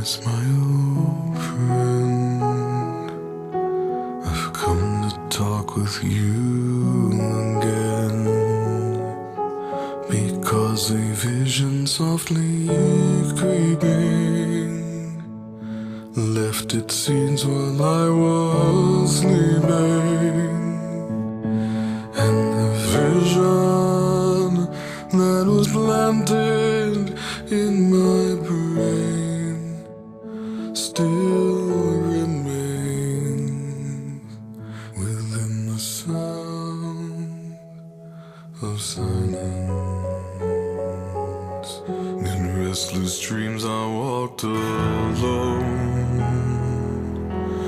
Darkness, my old friend, I've come to talk with you again, because a vision softly creeping left its seeds while I was sleeping, and the vision that was planted in my brain still remains within the sound of silence. In restless dreams I